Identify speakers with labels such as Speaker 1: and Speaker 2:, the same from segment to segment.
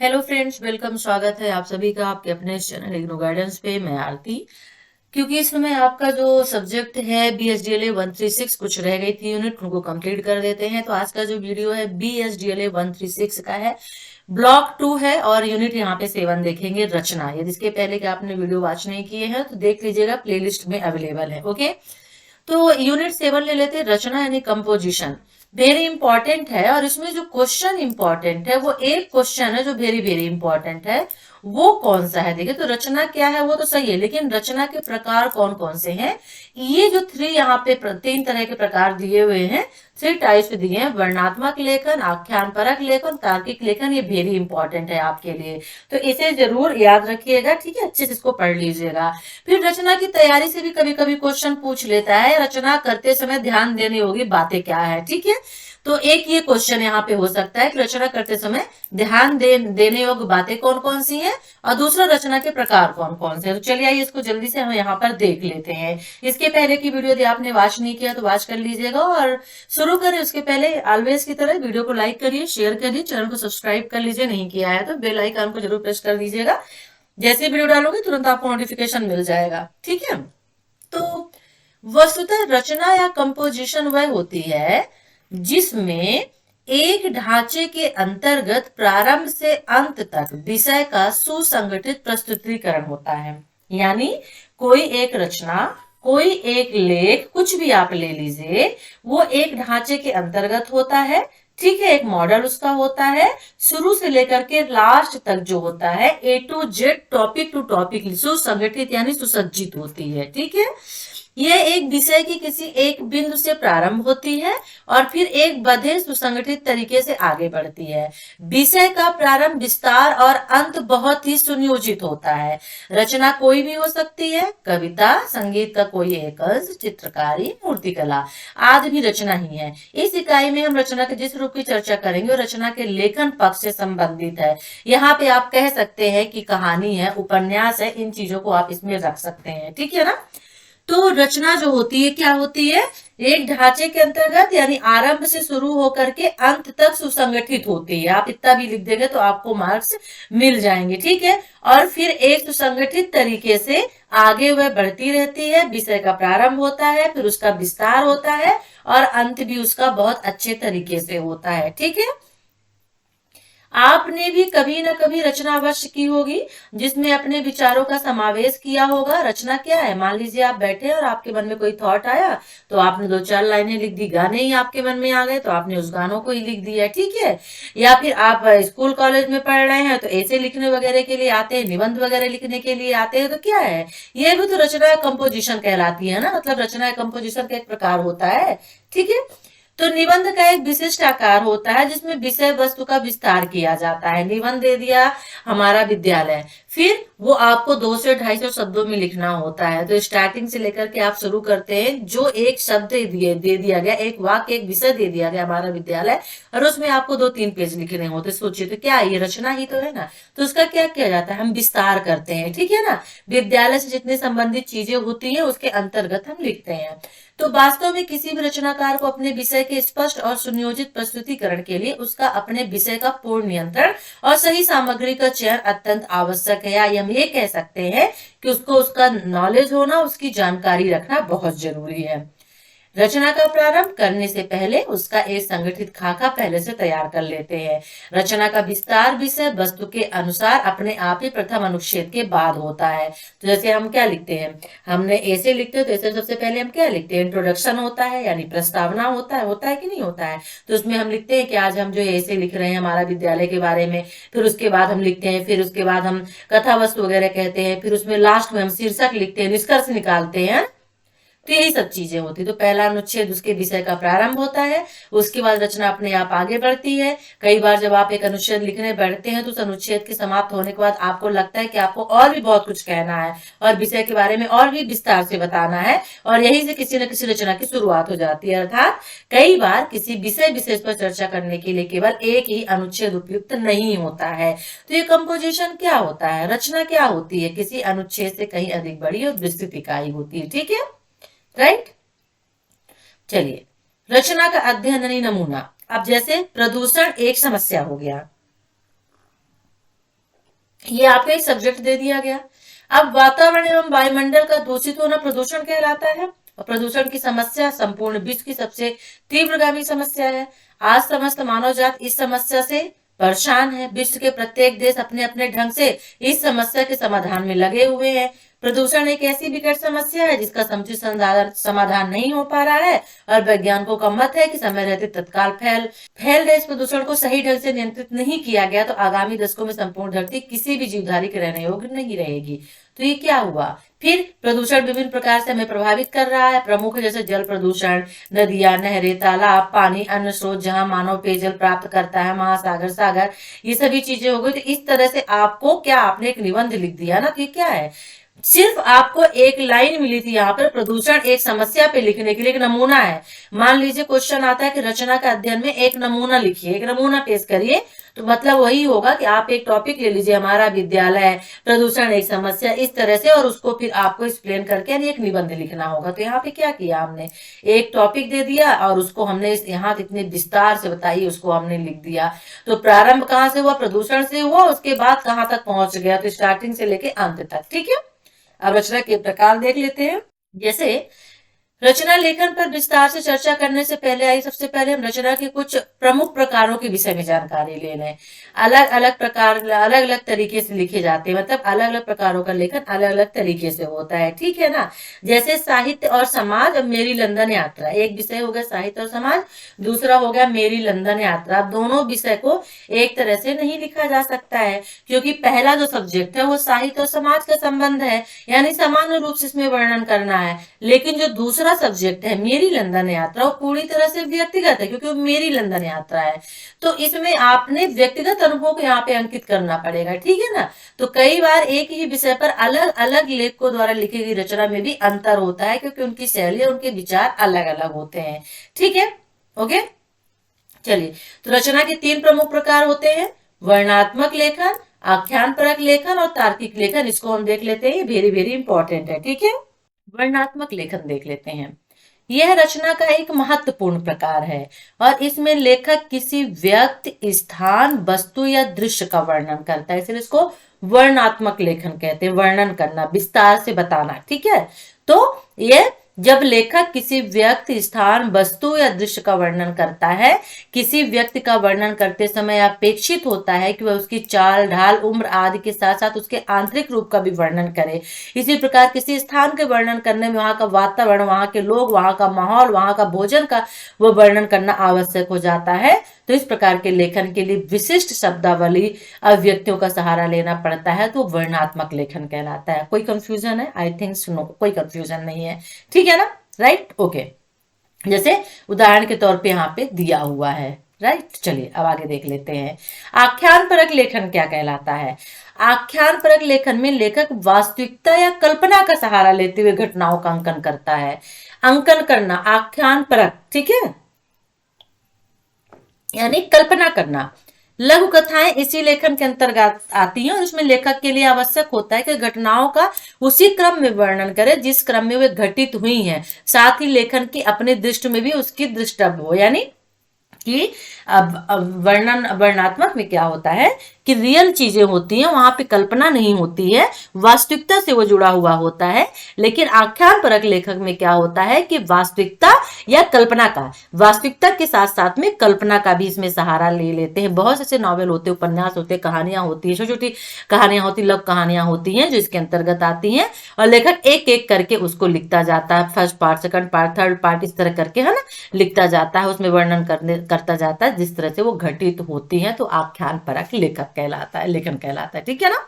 Speaker 1: Hello friends, welcome. स्वागत है आप सभी का आपके अपने चैनल इग्नो गाइडेंस पे। मैं आरती। क्योंकि इस समय आपका जो सब्जेक्ट है BSDLA 136 कुछ रह गई थी यूनिट, उनको कंप्लीट कर देते हैं। तो आज का जो वीडियो है BSDLA 136 का है, ब्लॉक 2 है और यूनिट यहाँ पे 7 देखेंगे, रचना। यदि इसके पहले के आपने वीडियो वॉच नहीं किए हैं तो देख लीजिएगा, प्लेलिस्ट में अवेलेबल है। ओके, तो यूनिट 7 ले लेते हैं, रचना यानी कंपोजिशन। वेरी इंपॉर्टेंट है और इसमें जो क्वेश्चन इंपॉर्टेंट है वो एक क्वेश्चन है जो वेरी वेरी इंपॉर्टेंट है। वो कौन सा है? देखिए, तो रचना क्या है वो तो सही है, लेकिन रचना के प्रकार कौन कौन से हैं? ये जो यहाँ पे 3 तरह के प्रकार दिए हुए हैं, 3 टाइप्स दिए हैं। वर्णात्मक लेखन, आख्यान परक लेखन, तार्किक लेखन। ये वेरी इंपॉर्टेंट है आपके लिए, तो इसे जरूर याद रखिएगा। ठीक है, अच्छे से इसको पढ़ लीजिएगा। फिर रचना की तैयारी से भी कभी कभी क्वेश्चन पूछ लेता है, रचना करते समय ध्यान देनी होगी बातें क्या है। ठीक है, तो एक ये क्वेश्चन यहाँ पे हो सकता है कि रचना करते समय ध्यान देने योग्य बातें कौन कौन सी हैं, और दूसरा रचना के प्रकार कौन कौन से हैं। तो चलिए आइए इसको जल्दी से हम यहाँ पर देख लेते हैं। इसके पहले की वीडियो यदि आपने वॉच नहीं किया तो वॉच कर लीजिएगा। और शुरू करें उसके पहले ऑलवेज की तरह वीडियो को लाइक करिए, शेयर करिए, चैनल को सब्सक्राइब कर लीजिए, नहीं किया है तो बेल आइकन को जरूर प्रेस कर दीजिएगा। जैसे वीडियो डालोगे तुरंत आपको नोटिफिकेशन मिल जाएगा। ठीक है, तो वस्तुतः रचना या कंपोजिशन वह होती है जिसमें एक ढांचे के अंतर्गत प्रारंभ से अंत तक विषय का सुसंगठित प्रस्तुतिकरण होता है। यानी कोई एक रचना, कोई एक लेख, कुछ भी आप ले लीजिए, वो एक ढांचे के अंतर्गत होता है। ठीक है, एक मॉडल उसका होता है, शुरू से लेकर के लास्ट तक जो होता है A to Z, topic to topic सुसंगठित यानी सुसज्जित होती है। ठीक है, यह एक विषय की किसी एक बिंदु से प्रारंभ होती है और फिर एक बधे सुसंगठित तरीके से आगे बढ़ती है। विषय का प्रारंभ, विस्तार और अंत बहुत ही सुनियोजित होता है। रचना कोई भी हो सकती है, कविता, संगीत का कोई एक अंश, चित्रकारी, मूर्तिकला आदि भी रचना ही है। इस इकाई में हम रचना के जिस रूप की चर्चा करेंगे वो रचना के लेखन पक्ष से संबंधित है। यहाँ पे आप कह सकते हैं कि कहानी है, उपन्यास है, इन चीजों को आप इसमें रख सकते हैं। ठीक है ना। तो रचना जो होती है क्या होती है? एक ढांचे के अंतर्गत यानी आरंभ से शुरू होकर के अंत तक सुसंगठित होती है। आप इतना भी लिख देंगे तो आपको मार्क्स मिल जाएंगे। ठीक है, और फिर एक सुसंगठित तरीके से आगे वह बढ़ती रहती है। विषय का प्रारंभ होता है, फिर उसका विस्तार होता है और अंत भी उसका बहुत अच्छे तरीके से होता है। ठीक है, आपने भी कभी ना कभी रचना अवश्य की होगी जिसमें अपने विचारों का समावेश किया होगा। रचना क्या है? मान लीजिए आप बैठे और आपके मन में कोई थॉट आया तो आपने 2-4 लाइनें लिख दी, गाने ही आपके मन में आ गए तो आपने उस गानों को ही लिख दिया। ठीक है, या फिर आप स्कूल कॉलेज में पढ़ रहे हैं तो ऐसे लिखने वगैरह के लिए आते हैं, निबंध वगैरह लिखने के लिए आते हैं, तो क्या है? ये भी तो रचना कंपोजिशन कहलाती है ना, मतलब रचना कंपोजिशन का एक प्रकार होता है। ठीक है, तो निबंध का एक विशिष्ट आकार होता है जिसमें विषय वस्तु का विस्तार किया जाता है। निबंध दे दिया हमारा विद्यालय, फिर वो आपको 200 से 250 शब्दों में लिखना होता है। तो स्टार्टिंग से लेकर के आप शुरू करते हैं, जो एक शब्द दे दिया गया, एक वाक्य, एक विषय दे दिया गया हमारा विद्यालय, और उसमें आपको 2-3 पेज लिखने होते। सोचिए तो क्या ये रचना ही तो है ना। तो उसका क्या किया जाता है? हम विस्तार करते हैं। ठीक है ना, विद्यालय से जितने संबंधित चीजें होती है उसके अंतर्गत हम लिखते हैं। तो वास्तव में किसी भी रचनाकार को अपने विषय के स्पष्ट और सुनियोजित प्रस्तुतिकरण के लिए उसका अपने विषय का पूर्ण नियंत्रण और सही सामग्री का चयन अत्यंत आवश्यक है। या हम ये कह सकते हैं कि उसको उसका नॉलेज होना, उसकी जानकारी रखना बहुत जरूरी है। रचना का प्रारंभ करने से पहले उसका एक संगठित खाका पहले से तैयार कर लेते हैं। रचना का विस्तार विषय वस्तु के अनुसार अपने आप ही प्रथम अनुच्छेद के बाद होता है। तो जैसे हम क्या लिखते हैं, हमने ऐसे लिखते हैं तो ऐसे सबसे पहले हम क्या लिखते हैं? इंट्रोडक्शन होता है, यानी प्रस्तावना होता है कि नहीं होता है? तो उसमें हम लिखते हैं कि आज हम जो ऐसे लिख रहे हैं हमारा विद्यालय के बारे में। फिर उसके बाद हम लिखते हैं, फिर उसके बाद हम कथा वस्तु वगैरह कहते हैं, फिर उसमें लास्ट में हम शीर्षक लिखते हैं, निष्कर्ष निकालते हैं। तो यही सब चीजें होती। तो पहला अनुच्छेद उसके विषय का प्रारंभ होता है, उसके बाद रचना अपने आप आगे बढ़ती है। कई बार जब आप एक अनुच्छेद लिखने बैठते हैं तो उस अनुच्छेद के समाप्त होने के बाद आपको लगता है कि आपको और भी बहुत कुछ कहना है और विषय के बारे में और भी विस्तार से बताना है, और यही से किसी न किसी रचना की शुरुआत हो जाती है। अर्थात कई बार किसी विषय विशेष पर चर्चा करने के लिए केवल एक ही अनुच्छेद उपयुक्त नहीं होता है। तो ये कंपोजिशन क्या होता है? रचना क्या होती है? किसी अनुच्छेद से कहीं अधिक बड़ी और विस्तृत इकाई होती है। ठीक है, राइट। चलिए, रचना का अध्ययन यानी नमूना। अब जैसे प्रदूषण एक समस्या हो गया, ये आपको एक सब्जेक्ट दे दिया गया। अब वातावरण एवं वायुमंडल का दूषित होना प्रदूषण कहलाता है, और प्रदूषण की समस्या संपूर्ण विश्व की सबसे तीव्रगामी समस्या है। आज समस्त मानव जात इस समस्या से परेशान है। विश्व के प्रत्येक देश अपने अपने ढंग से इस समस्या के समाधान में लगे हुए हैं। प्रदूषण एक ऐसी विकट समस्या है जिसका समुचित समाधान नहीं हो पा रहा है, और वैज्ञानिकों का मत है कि समय रहते तत्काल फैल रहे इस प्रदूषण को सही ढंग से नियंत्रित नहीं किया गया तो आगामी दशकों में संपूर्ण धरती किसी भी जीवधारी के रहने योग्य नहीं रहेगी। तो ये क्या हुआ? फिर प्रदूषण विभिन्न प्रकार से हमें प्रभावित कर रहा है। प्रमुख जैसे जल प्रदूषण, नदियां, नहरें, तालाब, पानी, अन्य स्रोत जहां मानव पेयजल प्राप्त करता है, महासागर, सागर, ये सभी चीजें हो गई। तो इस तरह से आपको क्या, आपने एक निबंध लिख दिया ना, तो ये क्या है? सिर्फ आपको एक लाइन मिली थी यहाँ पर, प्रदूषण एक समस्या पे लिखने के लिए, एक नमूना है। मान लीजिए क्वेश्चन आता है कि रचना का अध्ययन में एक नमूना लिखिए, एक नमूना पेश करिए, तो मतलब वही होगा कि आप एक टॉपिक ले लीजिए, हमारा विद्यालय, प्रदूषण एक समस्या, इस तरह से, और उसको फिर आपको एक्सप्लेन करके यानी एक निबंध लिखना होगा। तो यहाँ पे क्या किया हमने, एक टॉपिक दे दिया और उसको हमने यहाँ इतने विस्तार से बताइए, उसको हमने लिख दिया। तो प्रारंभ कहाँ से हुआ? प्रदूषण से हुआ, उसके बाद कहाँ तक पहुंच गया, तो स्टार्टिंग से लेके अंत तक। ठीक है, अब रचना के प्रकार देख लेते हैं। जैसे रचना लेखन पर विस्तार से चर्चा करने से पहले आई, सबसे पहले हम रचना के कुछ प्रमुख प्रकारों के विषय में जानकारी ले लें। अलग अलग प्रकार, अलग अलग तरीके से लिखे जाते हैं, मतलब अलग अलग प्रकारों का लेखन अलग अलग तरीके से होता है। ठीक है ना? जैसे साहित्य और समाज, अब मेरी लंदन यात्रा, एक विषय हो गया साहित्य और समाज, दूसरा हो गया मेरी लंदन यात्रा। अब दोनों विषय को एक तरह से नहीं लिखा जा सकता है, क्योंकि पहला जो सब्जेक्ट है वो साहित्य और समाज का संबंध है, यानी सामान्य रूप से इसमें वर्णन करना है। लेकिन जो दूसरा सब्जेक्ट है मेरी लंदन यात्रा, वो पूरी तरह से व्यक्तिगत है, क्योंकि वो मेरी लंदन यात्रा है। तो इसमें आपने व्यक्तिगत अनुभव को यहाँ पे अंकित करना पड़ेगा। ठीक है ना? तो कई बार एक ही विषय पर अलग अलग लेखकों द्वारा लिखी गई रचना में भी अंतर होता है, क्योंकि उनकी शैली और उनके विचार अलग अलग होते हैं। ठीक है, ओके, चलिए। तो रचना के 3 प्रमुख प्रकार होते हैं, वर्णनात्मक लेखन, आख्यान परक लेखन और तार्किक लेखन। इसको हम देख लेते हैं, वेरी वेरी इंपॉर्टेंट है। ठीक है, वर्णनात्मक लेखन देख लेते हैं। यह रचना का एक महत्वपूर्ण प्रकार है और इसमें लेखक किसी व्यक्ति, स्थान, वस्तु या दृश्य का वर्णन करता है, इसलिए इसको वर्णनात्मक लेखन कहते हैं। वर्णन करना, विस्तार से बताना। ठीक है, तो यह जब लेखक किसी व्यक्ति, स्थान, वस्तु या दृश्य का वर्णन करता है, किसी व्यक्ति का वर्णन करते समय अपेक्षित होता है कि वह उसकी चाल ढाल, उम्र आदि के साथ साथ उसके आंतरिक रूप का भी वर्णन करे। इसी प्रकार किसी स्थान के वर्णन करने में वहां का वातावरण, वहां के लोग, वहां का माहौल, वहां का भोजन का वो वर्णन करना आवश्यक हो जाता है। तो इस प्रकार के लेखन के लिए विशिष्ट शब्दावली, अभिव्यक्तियों का सहारा लेना पड़ता है, तो वर्णनात्मक लेखन कहलाता है। कोई कंफ्यूजन है? आई थिंक नो, कोई कंफ्यूजन नहीं है। ठीक है ना? Right, okay. जैसे उदाहरण के तौर पे यहाँ पे दिया हुआ है। राइट, चलिए अब आगे देख लेते हैं। आख्यान परक लेखन क्या कहलाता है? आख्यान परक लेखन में लेखक वास्तविकता या कल्पना का सहारा लेते हुए घटनाओं का अंकन करता है। अंकन करना, आख्यान परक, ठीक है, यानी कल्पना करना। लघु कथाएं इसी लेखन के अंतर्गत आती हैं और इसमें लेखक के लिए आवश्यक होता है कि घटनाओं का उसी क्रम में वर्णन करे जिस क्रम में वे घटित हुई हैं, साथ ही लेखन की अपनी दृष्टि में भी उसकी दृष्टव्य हो। यानी कि अब वर्णात्मक में क्या होता है कि रियल चीजें होती हैं, वहां पे कल्पना नहीं होती है, वास्तविकता से वो जुड़ा हुआ होता है। लेकिन आख्यान परक लेखक में क्या होता है कि वास्तविकता या कल्पना का, वास्तविकता के साथ साथ में कल्पना का भी इसमें सहारा ले लेते हैं। बहुत से नॉवेल होते हैं, उपन्यास होते हैं, कहानियां होती है, छोटी छोटी कहानियां होती, लव कहानियां होती हैं जो इसके अंतर्गत आती हैं, और लेखक एक एक करके उसको लिखता जाता है, first part, second part, third part, इस तरह करके, है ना, लिखता जाता है, उसमें वर्णन करता जाता है जिस तरह से वो घटित होती है। तो आख्यान परक लेखक कहलाता है, लेखन कहलाता है। ठीक है ना?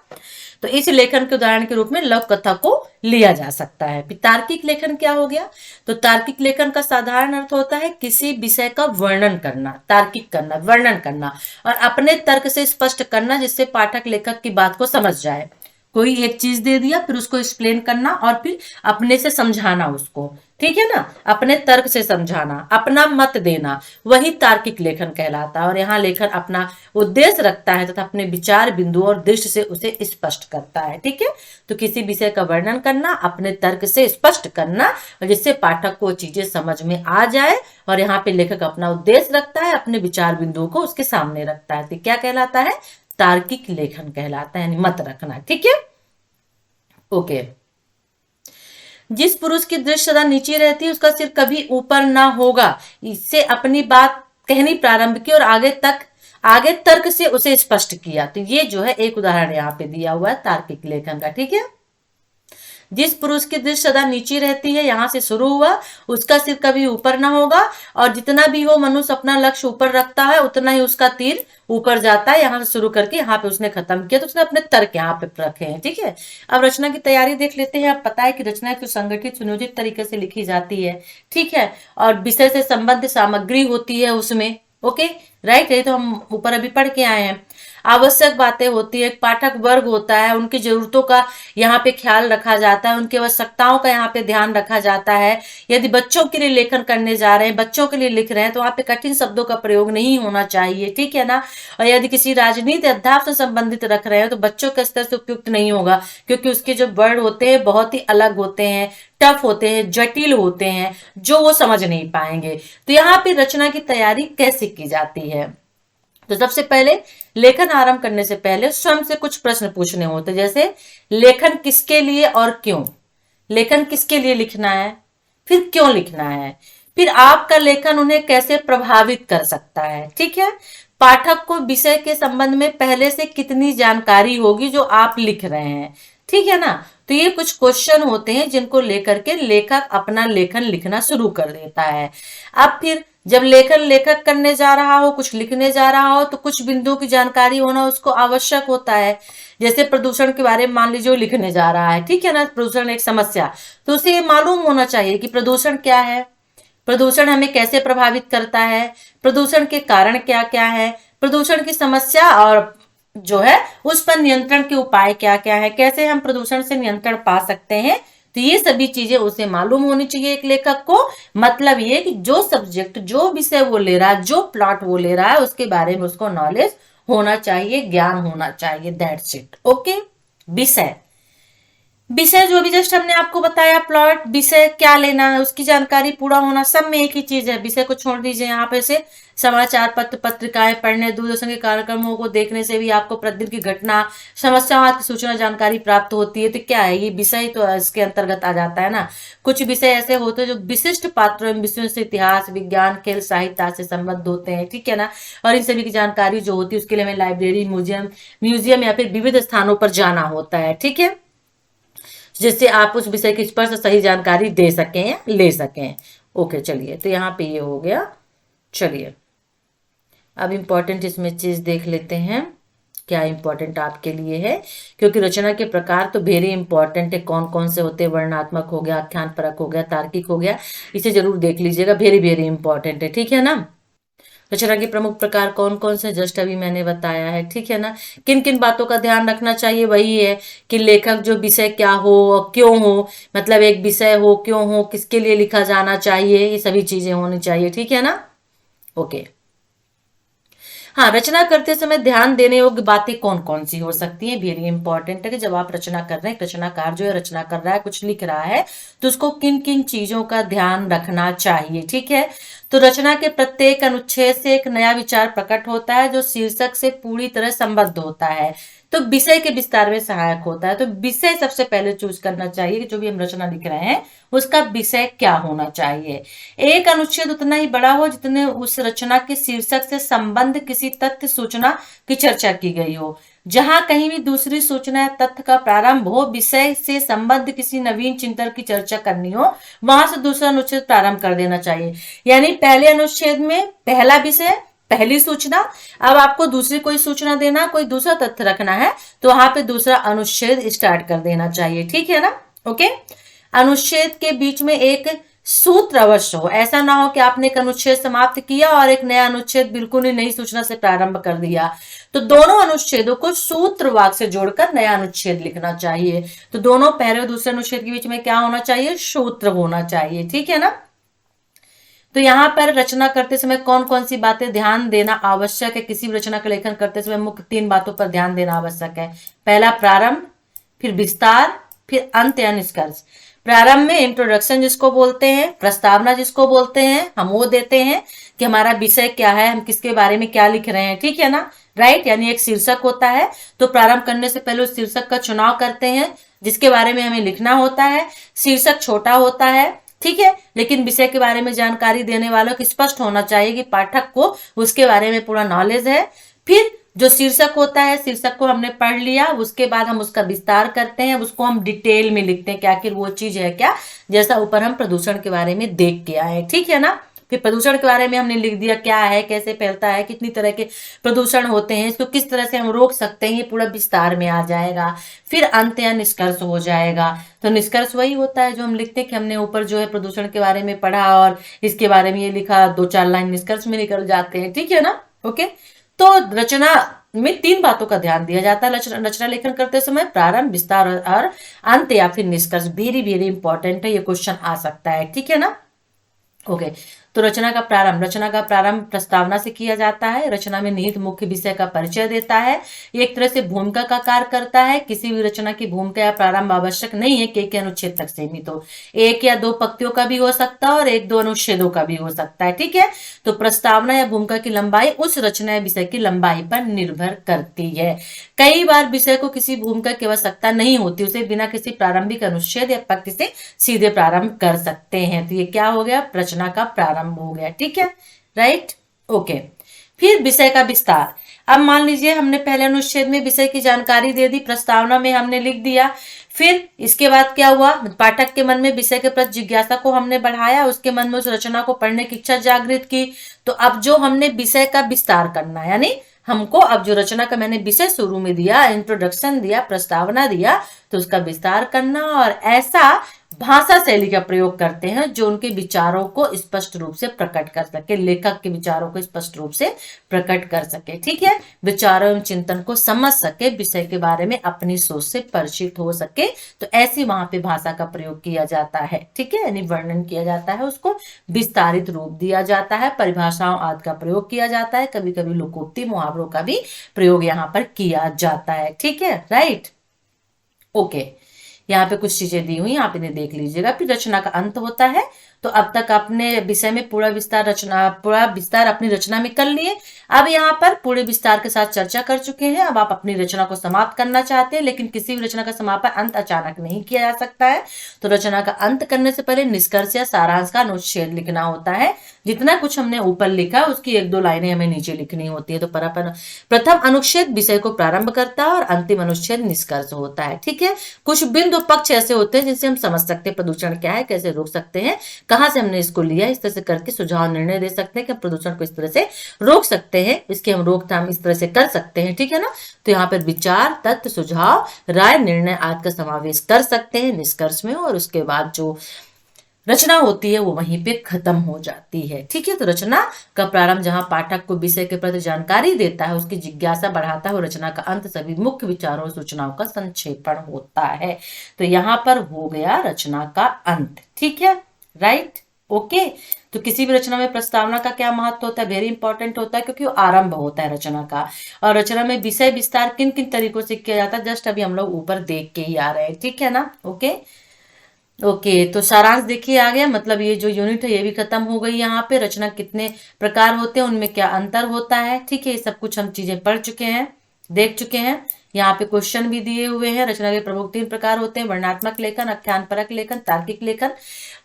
Speaker 1: तो इस लेखन के उदाहरण के रूप में लव कथा को लिया जा सकता है। तार्किक लेखन क्या हो गया? तो तार्किक लेखन का साधारण अर्थ होता है किसी विषय का वर्णन करना, तार्किक करना, वर्णन करना और अपने तर्क से स्पष्ट करना, जिससे पाठक लेखक की बात को समझ जाए। कोई एक चीज दे दिया, फिर उसको एक्सप्लेन करना और फिर अपने से समझाना उसको। ठीक है ना? अपने तर्क से समझाना, अपना मत देना, वही तार्किक लेखन कहलाता है। और यहाँ लेखन अपना उद्देश्य रखता है तथा अपने विचार, बिंदु और दृष्टि से उसे स्पष्ट करता है। ठीक है? तो किसी विषय का वर्णन करना, अपने तर्क से स्पष्ट करना, जिससे पाठक को चीजें समझ में आ जाए। और यहाँ पे लेखक अपना उद्देश्य रखता है, अपने विचार बिंदुओं को उसके सामने रखता है। तो क्या कहलाता है? तार्किक लेखन कहलाता है, यानी मत रखना, ठीक है। ओके। जिस पुरुष की दृष्टि सदा नीचे रहती है उसका सिर कभी ऊपर ना होगा। इससे अपनी बात कहनी प्रारंभ की और आगे तर्क से उसे स्पष्ट किया। तो ये जो है एक उदाहरण यहाँ पे दिया हुआ है तार्किक लेखन का, ठीक है। जिस पुरुष की दृष्टि सदा नीचे रहती है, यहां से शुरू हुआ, उसका सिर कभी ऊपर ना होगा, और जितना भी वो मनुष्य अपना लक्ष्य ऊपर रखता है उतना ही उसका तीर ऊपर जाता है। यहां से शुरू करके यहाँ पे उसने खत्म किया, तो उसने अपने तर्क यहाँ पे रखे हैं, ठीक है। अब रचना की तैयारी देख लेते हैं। अब पता है कि रचना एक संगठित सुनियोजित तरीके से लिखी जाती है, ठीक है, और विषय से संबद्ध सामग्री होती है उसमें। ओके, राइट, ये तो हम ऊपर अभी पढ़ के आए हैं। आवश्यक बातें होती है, पाठक वर्ग होता है, उनकी जरूरतों का यहाँ पे ख्याल रखा जाता है, उनकी आवश्यकताओं का यहाँ पे ध्यान रखा जाता है। यदि बच्चों के लिए लेखन करने जा रहे हैं, बच्चों के लिए लिख रहे हैं, तो वहाँ पे कठिन शब्दों का प्रयोग नहीं होना चाहिए, ठीक है ना। और यदि किसी राजनीति अध्याप से संबंधित रख रहे हैं तो बच्चों के स्तर से उपयुक्त नहीं होगा, क्योंकि उसके जो वर्ड होते हैं बहुत ही अलग होते हैं, टफ होते हैं, जटिल होते हैं, जो वो समझ नहीं पाएंगे। तो यहाँ पे रचना की तैयारी कैसे की जाती है? तो सबसे पहले लेखन आरंभ करने से पहले स्वयं से कुछ प्रश्न पूछने होते, जैसे लेखन किसके लिए और क्यों, लेखन किसके लिए लिखना है, फिर क्यों लिखना है, फिर आपका लेखन उन्हें कैसे प्रभावित कर सकता है, ठीक है। पाठक को विषय के संबंध में पहले से कितनी जानकारी होगी जो आप लिख रहे हैं, ठीक है ना। तो ये कुछ क्वेश्चन होते हैं जिनको लेकर के लेखक अपना लेखन लिखना शुरू कर देता है। अब फिर जब लेखक करने जा रहा हो, कुछ लिखने जा रहा हो, तो कुछ बिंदुओं की जानकारी होना उसको आवश्यक होता है। जैसे प्रदूषण के बारे में मान लीजिए लिखने जा रहा है, ठीक है ना, प्रदूषण एक समस्या, तो उसे ये मालूम होना चाहिए कि प्रदूषण क्या है, प्रदूषण हमें कैसे प्रभावित करता है, प्रदूषण के कारण क्या क्या है, प्रदूषण की समस्या और जो है उस पर नियंत्रण के उपाय क्या क्या है, कैसे हम प्रदूषण से नियंत्रण पा सकते हैं। तो ये सभी चीजें उसे मालूम होनी चाहिए एक लेखक को। मतलब ये कि जो सब्जेक्ट, जो विषय वो ले रहा है, जो प्लॉट वो ले रहा है, उसके बारे में उसको नॉलेज होना चाहिए, ज्ञान होना चाहिए, दैट्स इट। ओके, विषय विषय जो भी जस्ट हमने आपको बताया, प्लॉट, विषय क्या लेना है, उसकी जानकारी पूरा होना, सब में एक ही चीज है। विषय को छोड़ दीजिए, यहाँ पे से समाचार पत्र, पत्रिकाएं पढ़ने, दूरदर्शन के कार्यक्रमों को देखने से भी आपको प्रतिदिन की घटना, समस्याओं की सूचना जानकारी प्राप्त होती है। तो क्या है, ये विषय तो इसके अंतर्गत आ जाता है ना। कुछ विषय ऐसे होते हैं जो विशिष्ट पात्रों एवं विषयों से, इतिहास, विज्ञान, खेल, साहित्य से संबद्ध होते हैं, ठीक है ना। और इन सभी की जानकारी जो होती है उसके लिए हमें लाइब्रेरी, म्यूजियम या फिर विविध स्थानों पर जाना होता है, ठीक है, जिससे आप उस विषय की स्पष्ट सही जानकारी दे सकें या ले सकें। ओके, चलिए, तो यहाँ पे ये हो गया। चलिए अब इम्पोर्टेंट इसमें चीज देख लेते हैं, क्या इंपॉर्टेंट आपके लिए है, क्योंकि रचना के प्रकार तो वेरी इंपॉर्टेंट है। कौन कौन से होते हैं, वर्णात्मक हो गया, आख्यान परक हो गया, तार्किक हो गया, इसे जरूर देख लीजिएगा, वेरी वेरी इंपॉर्टेंट है, ठीक है ना। रचना के प्रमुख प्रकार कौन कौन से जस्ट अभी मैंने बताया है, ठीक है ना। किन किन बातों का ध्यान रखना चाहिए, वही है कि लेखक जो विषय क्या हो और क्यों हो, मतलब एक विषय हो, क्यों हो, किसके लिए लिखा जाना चाहिए, ये सभी चीजें होनी चाहिए, ठीक है ना। ओके, हाँ, रचना करते समय ध्यान देने योग्य बातें कौन कौन सी हो सकती हैं, वेरी इंपॉर्टेंट है कि जब आप रचना कर रहे हैं, रचनाकार जो है रचना कर रहा है, कुछ लिख रहा है, तो उसको किन किन चीजों का ध्यान रखना चाहिए, ठीक है। तो रचना के प्रत्येक अनुच्छेद से एक नया विचार प्रकट होता है जो शीर्षक से पूरी तरह संबद्ध होता है, तो विषय के विस्तार में सहायक होता है। तो विषय सबसे पहले चूज करना चाहिए कि जो भी हम रचना लिख रहे हैं उसका विषय क्या होना चाहिए। एक अनुच्छेद उतना ही बड़ा हो जितने उस रचना के शीर्षक से संबंध किसी तथ्य सूचना की चर्चा की गई हो। जहां कहीं भी दूसरी सूचना या तथ्य का प्रारंभ हो, विषय से संबद्ध किसी नवीन चिंतन की चर्चा करनी हो, वहां से दूसरा अनुच्छेद प्रारंभ कर देना चाहिए। यानी पहले अनुच्छेद में पहला विषय, पहली सूचना, अब आपको दूसरी कोई सूचना देना, कोई दूसरा तथ्य रखना है, तो वहां पे दूसरा अनुच्छेद स्टार्ट कर देना चाहिए, ठीक है ना। ओके, अनुच्छेद के बीच में एक सूत्र अवश्य हो, ऐसा ना हो कि आपने एक अनुच्छेद समाप्त किया और एक नया अनुच्छेद बिल्कुल ही नई सूचना से प्रारंभ कर दिया। तो दोनों अनुच्छेदों को सूत्र वाक्य से जोड़कर नया अनुच्छेद लिखना चाहिए। तो दोनों पहले और दूसरे अनुच्छेद के बीच में क्या होना चाहिए, सूत्र होना चाहिए, ठीक है ना। तो यहाँ पर रचना करते समय कौन कौन सी बातें ध्यान देना आवश्यक है, किसी भी रचना का लेखन करते समय मुख्य 3 बातों पर ध्यान देना आवश्यक है। पहला प्रारंभ, फिर विस्तार, फिर अंत या निष्कर्ष। प्रारंभ में इंट्रोडक्शन जिसको बोलते हैं, प्रस्तावना जिसको बोलते हैं, हम वो देते हैं कि हमारा विषय क्या है, हम किसके बारे में क्या लिख रहे हैं, ठीक है ना। राइट, यानी एक शीर्षक होता है, तो प्रारंभ करने से पहले उस शीर्षक का चुनाव करते हैं जिसके बारे में हमें लिखना होता है। शीर्षक छोटा होता है, ठीक है, लेकिन विषय के बारे में जानकारी देने वालों को स्पष्ट होना चाहिए कि पाठक को उसके बारे में पूरा नॉलेज है। फिर जो शीर्षक होता है, शीर्षक को हमने पढ़ लिया, उसके बाद हम उसका विस्तार करते हैं, उसको हम डिटेल में लिखते हैं कि आखिर वो चीज है क्या, जैसा ऊपर हम प्रदूषण के बारे में देख के आए, ठीक है ना। फिर प्रदूषण के बारे में हमने लिख दिया क्या है, कैसे फैलता है, कितनी तरह के प्रदूषण होते हैं, इसको किस तरह से हम रोक सकते हैं, ये पूरा विस्तार में आ जाएगा। फिर अंत या निष्कर्ष हो जाएगा। तो निष्कर्ष वही होता है जो हम लिखते हैं कि हमने ऊपर जो है प्रदूषण के बारे में पढ़ा और इसके बारे में ये लिखा, 2-4 लाइन निष्कर्ष में निकल जाते हैं, ठीक है ना। ओके, तो रचना में 3 बातों का ध्यान दिया जाता है रचना लेखन करते समय, प्रारंभ, विस्तार और अंत या फिर निष्कर्ष। वेरी वेरी इंपॉर्टेंट है, ये क्वेश्चन आ सकता है, ठीक है ना। ओके, तो रचना का प्रारंभ प्रस्तावना से किया जाता है। रचना में निहित मुख्य विषय का परिचय देता है, एक तरह से भूमिका का कार्य करता है। किसी भी रचना की भूमिका या प्रारंभ आवश्यक नहीं है कि एक अनुच्छेद तक सीमित हो, 1 या 2 पंक्तियों का भी हो सकता है और 1-2 अनुच्छेदों का भी हो सकता है, ठीक है। तो प्रस्तावना या भूमिका की लंबाई उस रचना या विषय की लंबाई पर निर्भर करती है। कई बार विषय को किसी भूमिका की आवश्यकता नहीं होती, उसे बिना किसी प्रारंभिक अनुच्छेद या पंक्ति से सीधे प्रारंभ कर सकते हैं। तो ये क्या हो गया, रचना का प्रारंभ हो गया, ठीक है, राइट। ओके, फिर विषय का विस्तार। अब मान लीजिए हमने पहले अनुच्छेद में विषय की जानकारी दे दी, प्रस्तावना में हमने लिख दिया, फिर इसके बाद क्या हुआ, पाठक के मन में विषय के प्रति जिज्ञासा को हमने बढ़ाया, उसके मन में उस रचना को पढ़ने की इच्छा जागृत की। तो अब जो हमने विषय का विस्तार करना, यानी हमको अब जो रचना का मैंने विषय शुरू में दिया, इंट्रोडक्शन दिया, प्रस्तावना दिया, तो उसका विस्तार करना और ऐसा भाषा शैली का प्रयोग करते हैं जो उनके विचारों को स्पष्ट रूप से प्रकट कर सके, लेखक के विचारों को स्पष्ट रूप से प्रकट कर सके, ठीक है, विचारों एवं चिंतन को समझ सके, विषय के बारे में अपनी सोच से परिचित हो सके। तो ऐसी वहां पे भाषा का प्रयोग किया जाता है, ठीक है, यानी वर्णन किया जाता है, उसको विस्तारित रूप दिया जाता है, परिभाषाओं आदि का प्रयोग किया जाता है, कभी कभी लोकोक्ति मुहावरों का भी प्रयोग यहाँ पर किया जाता है, ठीक है, राइट। ओके, यहाँ पे कुछ चीजें दी हुई, आप इन्हें देख लीजिएगा। फिर रचना का अंत होता है। तो अब तक आपने विषय में पूरा विस्तार अपनी रचना में कर लिए। अब यहाँ पर पूरे विस्तार के साथ चर्चा कर चुके हैं। अब आप अपनी रचना को समाप्त करना चाहते हैं, लेकिन किसी भी रचना का समापन अंत अचानक नहीं किया जा सकता है। तो रचना का अंत करने से पहले निष्कर्ष या सारांश का अनुच्छेद लिखना होता है। जितना कुछ हमने ऊपर लिखा उसकी 1-2 लाइनें हमें नीचे लिखनी होती है। तो प्रथम अनुच्छेद विषय को प्रारंभ करता है और अंतिम अनुच्छेद निष्कर्ष होता है, ठीक है। कुछ बिंदु पक्ष ऐसे होते हैं जिनसे हम समझ सकते हैं प्रदूषण क्या है, कैसे रोक सकते हैं, कहां से हमने इसको लिया, इस तरह से करके सुझाव निर्णय दे सकते हैं कि हम प्रदूषण को इस तरह से रोक सकते हैं, इसकी हम रोकथाम इस तरह से कर सकते हैं, ठीक है ना। तो यहाँ पर विचार, तथ्य, सुझाव, राय, निर्णय आदि का समावेश कर सकते हैं निष्कर्ष में, और उसके बाद जो रचना होती है वो वहीं पे खत्म हो जाती है, ठीक है। तो रचना का प्रारंभ जहां पाठक को विषय के प्रति जानकारी देता है, उसकी जिज्ञासा बढ़ाता है, और रचना का अंत सभी मुख्य विचारों और सूचनाओं का संक्षेपण होता है। तो यहाँ पर हो गया रचना का अंत, ठीक है, राइट। ओके, तो किसी भी रचना में प्रस्तावना का क्या महत्व होता है, वेरी इंपॉर्टेंट होता है, क्योंकि वो आरंभ होता है रचना का। और रचना में विषय विस्तार किन किन तरीकों से किया जाता है, जस्ट अभी हम लोग ऊपर देख के ही आ रहे हैं, ठीक है ना। ओके ओके, तो सारांश देखिए आ गया, मतलब ये जो यूनिट है ये भी खत्म हो गई। यहाँ पे रचना कितने प्रकार होते हैं, उनमें क्या अंतर होता है, ठीक है, ये सब कुछ हम चीजें पढ़ चुके हैं, देख चुके हैं। यहाँ पे क्वेश्चन भी दिए हुए हैं। रचना के प्रमुख 3 प्रकार होते हैं, वर्णनात्मक लेखन, आख्यानपरक लेखन, तार्किक लेखन।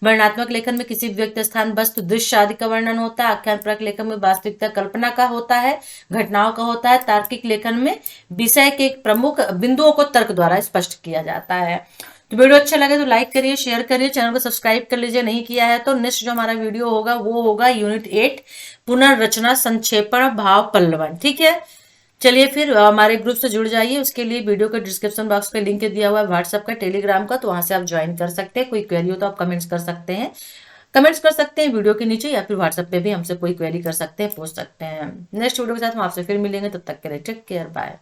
Speaker 1: वर्णनात्मक लेखन में किसी व्यक्ति, स्थान, वस्तु, दृश्य आदि का वर्णन होता है। आख्यानपरक लेखन में वास्तविकता, कल्पना का होता है, घटनाओं का होता है। तार्किक लेखन में विषय के प्रमुख बिंदुओं को तर्क द्वारा स्पष्ट किया जाता है। तो वीडियो अच्छा लगे तो लाइक करिए, शेयर करिए, चैनल को सब्सक्राइब कर लीजिए नहीं किया है तो। नेक्स्ट जो हमारा वीडियो होगा वो होगा यूनिट 8 पुनर्रचना, संक्षेपण, भाव पल्लवन, ठीक है। चलिए फिर हमारे ग्रुप से जुड़ जाइए। उसके लिए वीडियो के डिस्क्रिप्शन बॉक्स पे लिंक दिया हुआ है व्हाट्सएप का, टेलीग्राम का, तो वहां से आप ज्वाइन कर सकते हैं। कोई क्वेरी हो तो आप कमेंट्स कर सकते हैं, वीडियो के नीचे, या फिर व्हाट्सएप पे भी हमसे कोई क्वेरी कर सकते हैं, पूछ सकते हैं। नेक्स्ट वीडियो के साथ हम आपसे फिर मिलेंगे, तब तक के लिए टेक केयर, बाय।